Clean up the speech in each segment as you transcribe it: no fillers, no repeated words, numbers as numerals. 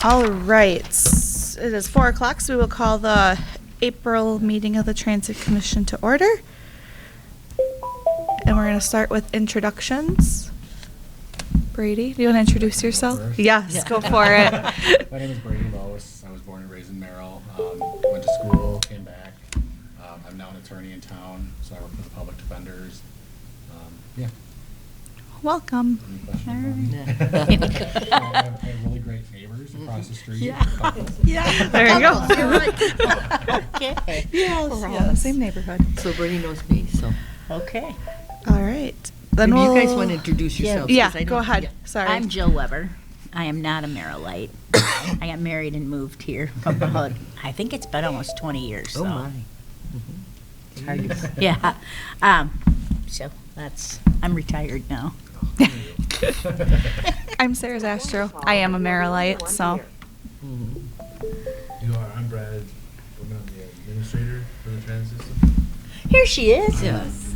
All right, it is 4 o'clock, so we will call the April meeting of the Transit Commission to order. And we're going to start with introductions. Brady, do you want to introduce yourself? Yes, Yeah. go for it. My name is Brady Lois. I was born and raised in Merrill. Went to school, came back. I'm now an attorney in town, so I work for the public defenders. Yeah. Welcome. Any questions on me? I have really great neighbors across the street. Yeah. Couples. Yeah. There you go. You're right. Okay. Yes, We're all in the same neighborhood. So Brady knows me, so. Okay. All right. Then Maybe we'll... you guys want to introduce yourselves. Yeah, 'cause I go don't- ahead. yeah. Sorry. I'm Jill Weber. I am not a Merrillite. I got married and moved here from about, I think it's been almost 20 years. Oh, So. my. It's hard to- Yeah. So I'm retired now. I'm Sarah Zastro. I am a Merrillite, so... Mhm. I'm Brad. I'm the administrator for the transit system. Here she is. Yes.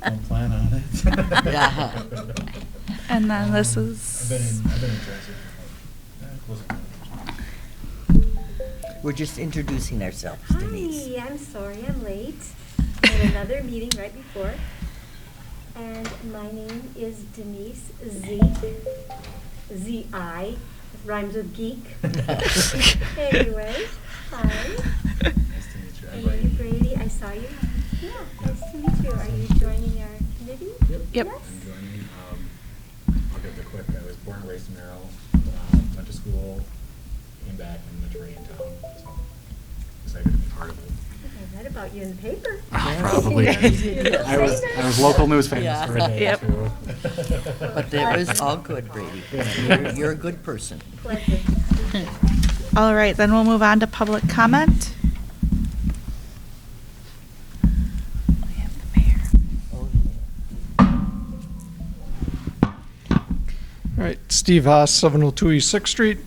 Don't plan on it. Yeah. And then this I've is... been in transit for close to 10 years. We're just introducing ourselves, Denise. Hi, I'm sorry I'm late. I had another meeting right before. And my name is Denise Z-I, rhymes with geek. Anyway, hi. Nice to meet you. I'm And Brady. you, Brady, I saw you. Yeah, nice to meet you. Are you joining our committee? Yep. Yep. Yes. I'm joining. I'll get the quick. I was born and raised in Merrill. Went to school, came back, and an attorney in town. So excited to be part of it. I read about you in the paper. Probably. Yes. I was local news famous Yeah. for a day Yep. or two. But that was all good, Brady. You're a good person. Pleasure. All right, then we'll move on to public comment. We have the mayor. All right, Steve Haas, 702 East 6th Street.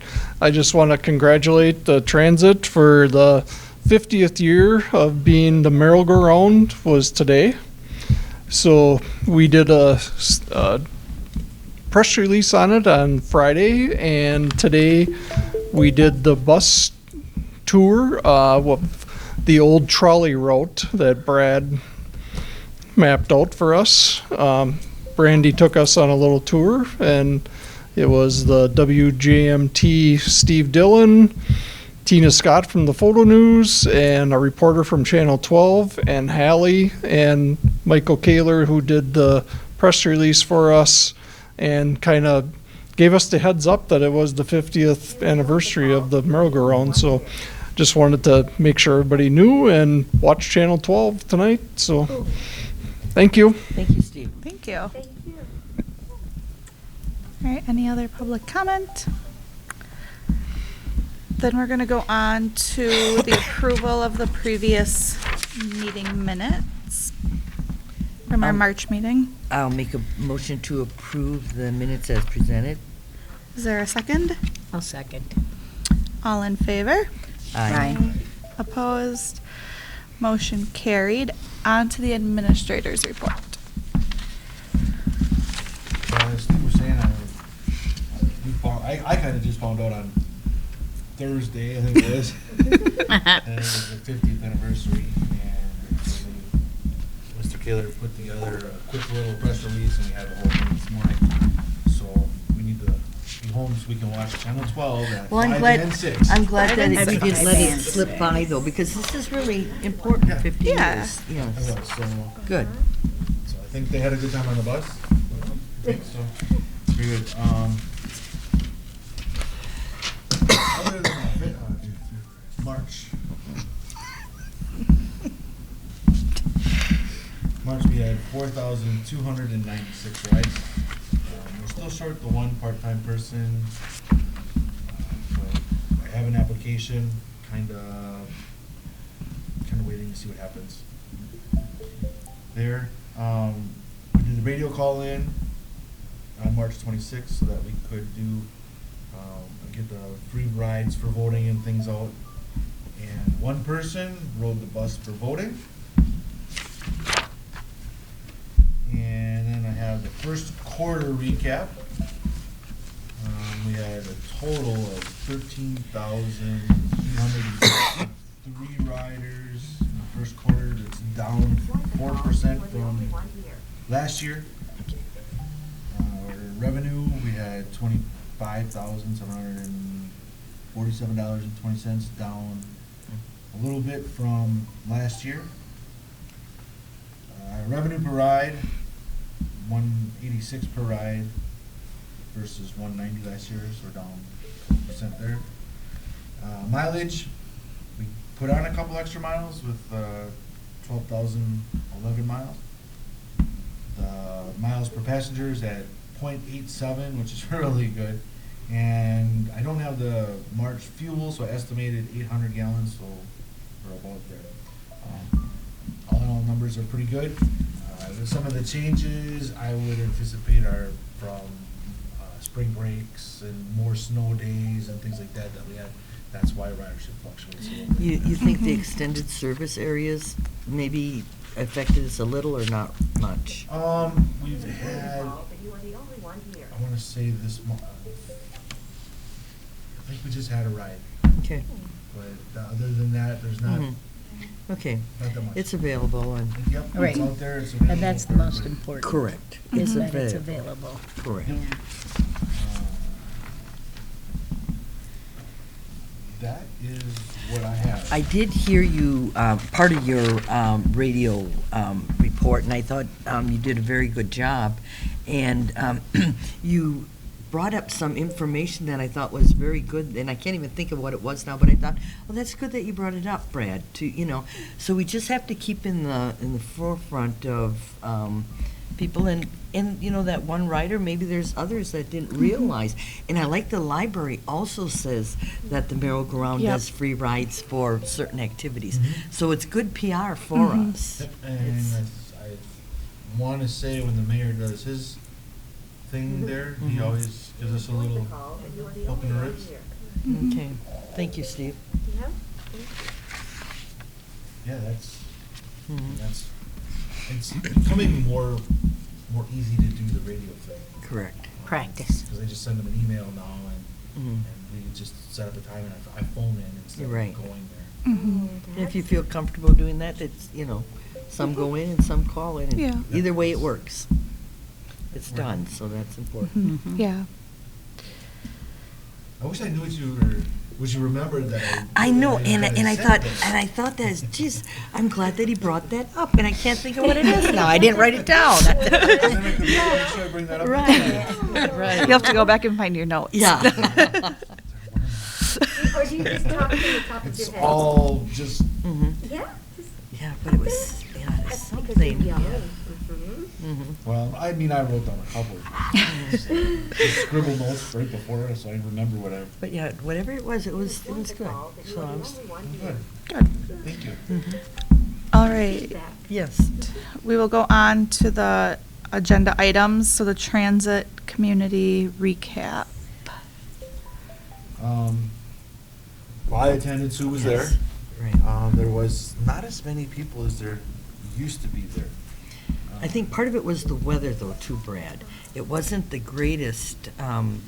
I just want to congratulate the Transit for the 50th year of being the merry-go-round was today. So we did a press release on it on Friday, and today we did the bus tour with the old trolley route that Brad mapped out for us. Brandy took us on a little tour, and it was the WJMT Steve Dillon, Tina Scott from the Photo News, and a reporter from Channel 12, and Hallie, and Michael Kaler, who did the press release for us, and kind of gave us the heads up that it was the 50th anniversary of the merry-go-round. So just wanted to make sure everybody knew and watch Channel 12 tonight. So thank you. Thank you, Steve. Thank you. Thank you. All right, any other public comment? Then we're going to go on to the approval of the previous meeting minutes from our March meeting. I'll make a motion to approve the minutes as presented. Is there a second? I'll second. All in favor? Aye. Opposed? Motion carried. On to the administrator's report. As Steve was saying, I kind of just found out on Thursday, I think it was. And it was the 50th anniversary, and Mr. Kaler put together a quick little press release, and we had a whole thing this morning. So we need to be home so we can watch Channel 12 at Well, 5 and 6. I'm glad that and we didn't six. let it slip by though, because this is really important, Yeah. 50 Yeah. years. I Yes, was, so good. I think they had a good time on the bus. I think so. Very good. Other than that, March. March, we had 4,296 rides. We're still short the one part-time person. But I have an application, kinda waiting to see what happens there. We did the radio call in on March 26th so that we could do, get the free rides for voting and things out. And one person rode the bus for voting. And then I have the first quarter recap. We had a total of 13,303 riders in the first quarter. That's down 4% from last year. Our revenue, we had $25,747.20, down a little bit from last year. Revenue per ride, $186 per ride versus $190 last year, so we're down 20% there. Mileage, we put on a couple extra miles with 12,011 miles. The miles per passenger is at 0.87, which is really good. And I don't have the March fuel, so I estimated 800 gallons, so we're about there. All in all, numbers are pretty good. Some of the changes I would anticipate are from spring breaks and more snow days and things like that we had. That's why ridership fluctuates a little bit. You think the extended service areas maybe affected us a little or not much? We've had, I want to say this month, I think we just had a ride, Okay. but other than that, there's not, Mhm. Okay. not that much. It's available and, Yep, Right. it's out there, it's available. And that's the for most everybody. important. correct. Is It's that it's available. available. Correct. Yep. That is what I have. I did hear you, part of your radio report, and I thought you did a very good job. And you brought up some information that I thought was very good, and I can't even think of what it was now, but I thought, well, that's good that you brought it up, Brad, so we just have to keep in the forefront of people, and that one writer, maybe there's others that didn't realize. And I like the library also says that the merry-go-round Yep. does free rides for certain activities. Mhm. So it's good PR for us. Yep, and I want to say when the mayor does his thing there, he Mhm. always gives us a little help in the ribs. Okay, thank you, Steve. Yeah, that's, Mhm. it's becoming more easy to do the radio thing. Correct. Practice. Because they just send them an email now Mhm. and we just set up a time and I phone in instead You're of right. going there. Mhm. If you feel comfortable doing that, it's, some go in and some call in. And Yeah. Either way, it works. It's done, so that's important. Mhm. Yeah. I wish I knew what you remembered that I know, that and that I said thought, this. geez, I'm glad that he brought that up, and I can't think of what it is now. I didn't write it down. Then I could make sure I bring that up. Right, right. You'll have to go back and find your notes. Yeah. Or do you just talk from the top of It's your head? all just, Mhm. Yeah, just, Yeah, but it was, it's that's because something. you're young. Yeah. Mhm. Mhm. well, I mean, I wrote down a couple. Just scribble notes right before so I remember what I. But yeah, whatever it was good. So I was, Good. Good. Thank you. All right. That. yes. We will go on to the agenda items, so the transit community recap. Well, I attended, Sue was there. Yes. Right. There was not as many people as there used to be there. I think part of it was the weather, though, too, Brad. It wasn't the greatest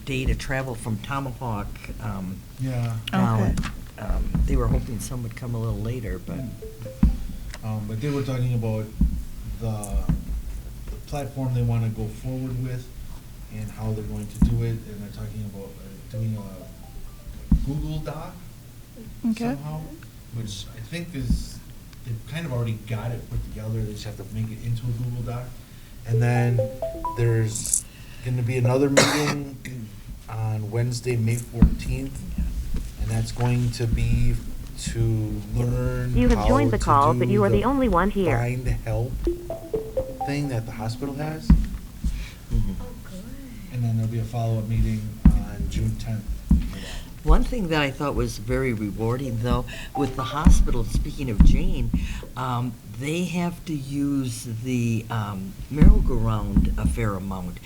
day to travel from Tomahawk Yeah. down. Okay. They were hoping some would come a little later, but But they were talking about the platform they want to go forward with and how they're going to do it, and they're talking about doing a Google Doc Okay. somehow, which I think is, they've kind of already got it put together, they just have to make it into a Google Doc. And then there's gonna be another meeting on Wednesday, May 14th, and that's going to be to learn You have how joined the to call, do but you are the only one here. Find help thing that the hospital has. mhm. Oh, good. And then there'll be a follow-up meeting on June 10th. for that. One thing that I thought was very rewarding, though, with the hospital, speaking of Jane, they have to use the merry-go-round a fair amount.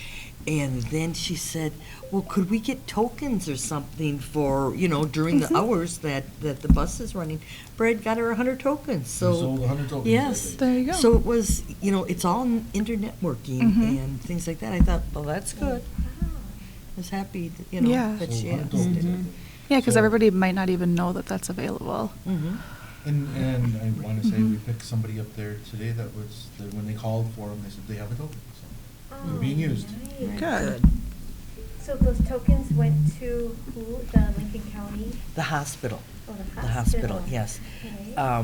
And then she said, well, could we get tokens or something for, you know, during the hours that the bus is running? Brad got her 100 tokens, so. We sold 100 tokens. Yes. There you go. So it was, you know, it's all internet working Mhm. and things like that. I thought, well, that's good. I was happy, that, you know, Yeah. that Sold she 100 asked. tokens. Yeah, because So- everybody might not even know that that's available. Mhm. And I want to say Mhm. we picked somebody up there today that was, that when they called for them, they said they have a token, so. Oh, They're being used. nice. Good. So those tokens went to who? The Lincoln County? The hospital. Oh, The hospital, yes. Okay.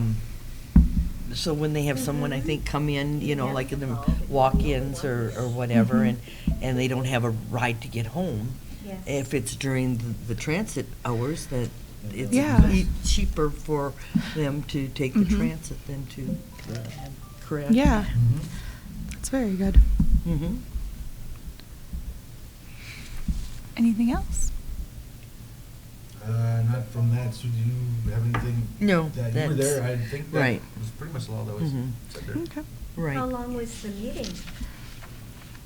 So when they have someone, I think, come in, you know, Yeah. like in the walk-ins or whatever, Mhm. and they don't have a ride to get home, Yes. if it's during the transit hours, that it's Yeah. cheaper for them to take the Mhm. transit than to, correct? Yeah, Mhm. that's very good. Mm-hmm. Anything else? Not from that, so do you have anything? No, That you were that's- there, I think that right. was pretty much all that was Mhm. said there. Okay. Right. How long was the meeting?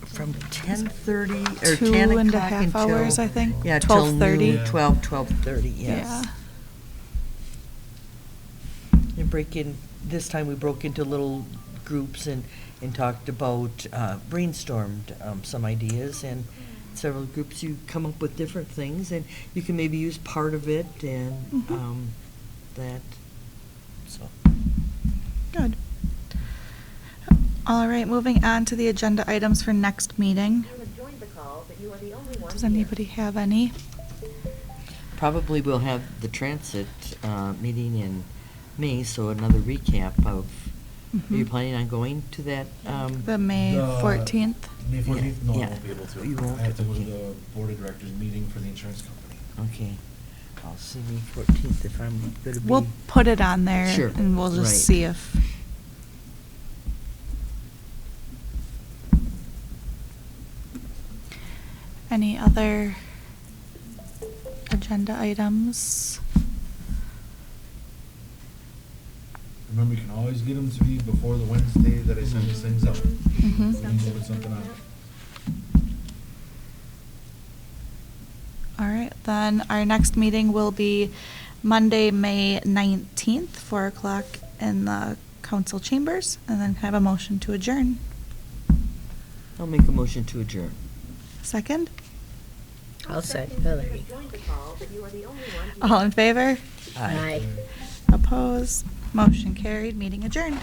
From 10:30 or 10 Two and a o'clock half until. hours, I think. Yeah, till 12:30. noon, 12:30, yes. Yeah. And this time we broke into little groups and talked about, brainstormed some ideas, and several groups, you come up with different things, and you can maybe use part of it and Mhm. that, so. Good. All right, moving on to the agenda items for next meeting. Does anybody have any? Probably we'll have the transit meeting in May, so another recap of, are you Mhm. planning on going to that? The May The 14th? May 14th? No, I Yeah. won't be able to. You won't? I have to go to Okay. the board of directors meeting for the insurance company. Okay, I'll see May 14th if I'm gonna be. We'll put it on there Sure, and we'll just right. see if. Any other agenda items? Remember, you can always get them to me before the Wednesday that I send these things out. Mhm. We can put something on. All right, then our next meeting will be Monday, May 19th, 4 o'clock in the council chambers, and then can I have a motion to adjourn? I'll make a motion to adjourn. Second? I'll say Hillary. All in favor? Aye. Aye. Opposed? Motion carried, meeting adjourned.